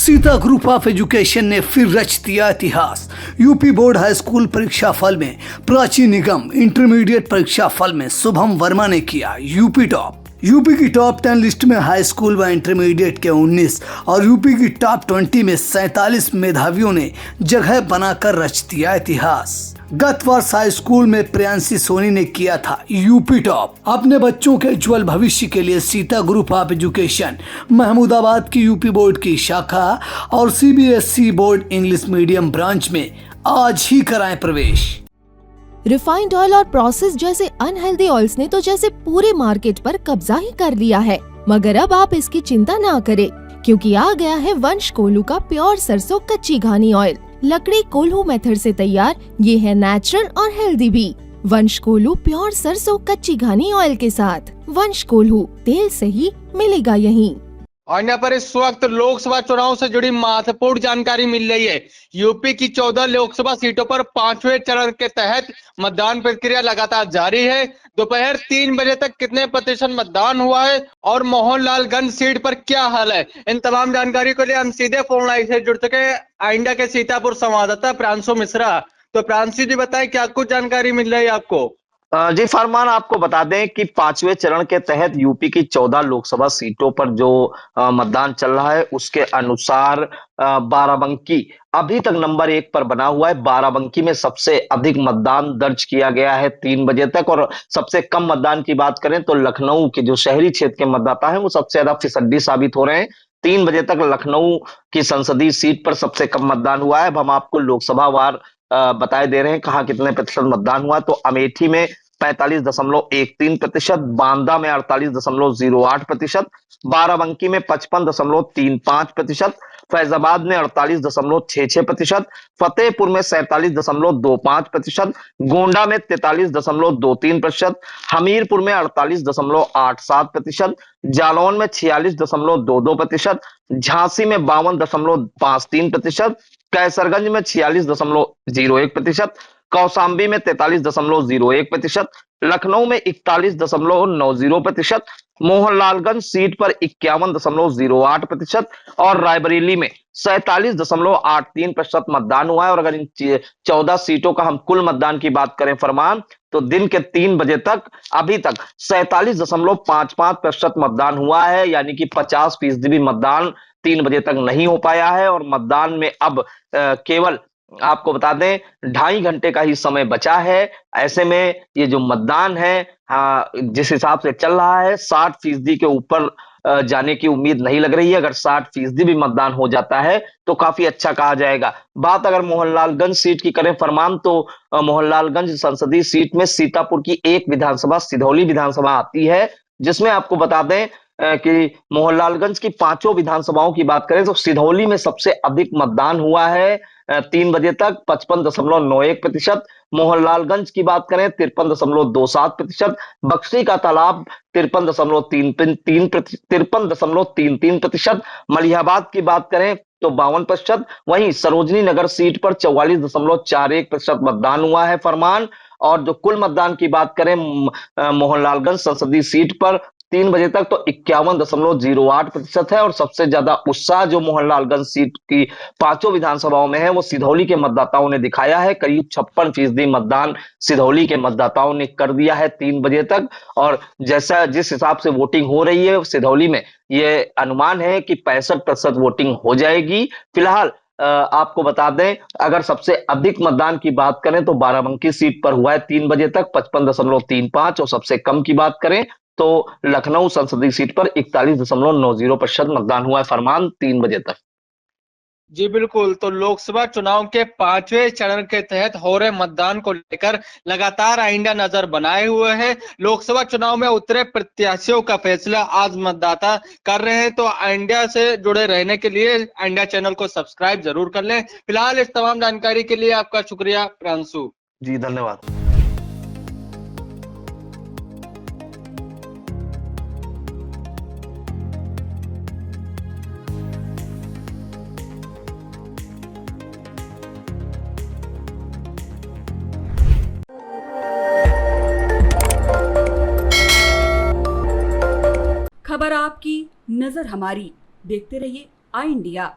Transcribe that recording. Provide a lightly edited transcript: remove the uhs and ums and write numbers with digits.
Sita group of education ने फिर रच दिया इतिहास। यूपी बोर्ड हाई स्कूल परीक्षा फल में प्राची निगम, इंटरमीडिएट परीक्षा फल में शुभम वर्मा ने किया यूपी टॉप। यूपी की टॉप 10 लिस्ट में हाई स्कूल व इंटरमीडिएट के 19 और यूपी की टॉप 20 में 47 मेधावियों ने जगह बनाकर रच दिया इतिहास। गत वर्ष हाई स्कूल में प्रियांशी सोनी ने किया था यूपी टॉप। अपने बच्चों के उज्जवल भविष्य के लिए Sita group of education Mahmudabad की यूपी बोर्ड की शाखा और CBSE board English medium branch में आज ही कराएं प्रवेश। रिफाइंड ऑयल और प्रोसेस जैसे अनहेल्दी ऑयल्स ने तो जैसे पूरे मार्केट पर कब्जा ही कर लिया है, मगर अब आप इसकी चिंता ना करें, क्योंकि आ गया है वंश कोल्हू का प्योर सरसों कच्ची घानी ऑयल। लकड़ी कोल्हू मेथड से तैयार, ये है नेचुरल और हेल्दी भी। वंश कोल्हू प्योर सरसों कच्ची घानी ऑयल के साथ। वंश कोल्हू, तेल सही मिलेगा यहीं। और यहाँ पर इस वक्त लोकसभा चुनाव से जुड़ी महत्वपूर्ण जानकारी मिल रही है। यूपी की 14 लोकसभा सीटों पर 5वें चरण के तहत मतदान प्रक्रिया लगातार जारी है। दोपहर 3 बजे तक कितने प्रतिशत मतदान हुआ है और मोहनलालगंज सीट पर क्या हाल है, इन तमाम जानकारी के लिए हम सीधे फोन लाइन से जुड़ चुके हैं आइंडा के सीतापुर संवाददाता प्रांशु मिश्रा। तो प्रांशु जी बताएं, क्या कुछ जानकारी मिल रही है आपको? जी फरमान, आपको बता दें कि 5वें चरण के तहत यूपी की 14 लोकसभा सीटों पर जो मतदान चल रहा है उसके अनुसार बाराबंकी अभी तक नंबर 1 पर बना हुआ है। बाराबंकी में सबसे अधिक मतदान दर्ज किया गया है 3 बजे तक, और सबसे कम मतदान की बात करें तो लखनऊ के जो शहरी क्षेत्र के मतदाता हैं वो सबसे ज्यादा फिसड्डी साबित हो रहे हैं। 3 बजे तक लखनऊ की संसदीय सीट पर सबसे कम मतदान हुआ है। अब हम आपको लोकसभा वार बताए दे रहे हैं कहाँ कितने प्रतिशत मतदान हुआ। तो अमेठी में 45.13%, बांदा में 48.08%, बाराबंकी में 55.35%, फैजाबाद में 48.66%, फतेहपुर में 47.25%, गोंडा में 43.23%, हमीरपुर में 48.87%, जालौन में 46.22%, झांसी में 52.53%, कैसरगंज में 46.01%, कौशाम्बी में 43.01%, लखनऊ में 41.90%, मोहनलालगंज सीट पर 51.08% और रायबरेली में 47.83% मतदान हुआ है। और अगर इन 14 सीटों का हम कुल मतदान की बात करें फरमान, तो दिन के 3 बजे तक अभी तक 47.55% मतदान हुआ है, यानी कि 50% भी मतदान 3 बजे तक नहीं हो पाया है। और मतदान में अब केवल आपको बता दें 2.5 घंटे का ही समय बचा है। ऐसे में ये जो मतदान है जिस हिसाब से चल रहा है 60% के ऊपर जाने की उम्मीद नहीं लग रही है। अगर 60% भी मतदान हो जाता है तो काफी अच्छा कहा जाएगा। बात अगर मोहनलालगंज सीट की करें फरमान, तो मोहनलालगंज संसदीय सीट में सीतापुर की एक विधानसभा सिधौली विधानसभा आती है, जिसमें आपको बता दें कि मोहनलालगंज की 5 विधानसभाओं की बात करें तो सिधौली में सबसे अधिक मतदान हुआ है 3 बजे तक 55.91%, मोहनलालगंज की बात करें 53.27%, बक्सी का तालाब 53.33%, मलिहाबाद की बात करें तो 52%, वहीं सरोजनी नगर सीट पर 44.41% मतदान हुआ है फरमान। और जो कुल मतदान की बात करें मोहनलालगंज संसदीय सीट पर 3 बजे तक तो 51.08% है। और सबसे ज्यादा उत्साह जो मोहनलालगंज सीट की 5 विधानसभाओं में है वो सिधौली के मतदाताओं ने दिखाया है। करीब 56% मतदान सिधौली के मतदाताओं ने कर दिया है 3 बजे तक। और जैसा जिस हिसाब से वोटिंग हो रही है सिधौली में, ये अनुमान है कि 65% वोटिंग हो जाएगी। फिलहाल आपको बता दें अगर सबसे अधिक मतदान की बात करें तो बाराबंकी सीट पर हुआ है 3 बजे तक 55.35%, और सबसे कम की बात करें तो लखनऊ संसदीय सीट पर 41.90% मतदान हुआ है फरमान 3 बजे तक। जी बिल्कुल, तो लोकसभा चुनाव के 5वें चरण के तहत हो रहे मतदान को लेकर लगातार आइंडा नजर बनाए हुए है। लोकसभा चुनाव में उतरे प्रत्याशियों का फैसला आज मतदाता कर रहे हैं। तो आइंडा से जुड़े रहने के लिए आइंडा चैनल को सब्सक्राइब जरूर कर लें। फिलहाल इस तमाम जानकारी के लिए आपका शुक्रिया प्रांशु जी, धन्यवाद। खबर आपकी, नजर हमारी। देखते रहिए आई इंडिया।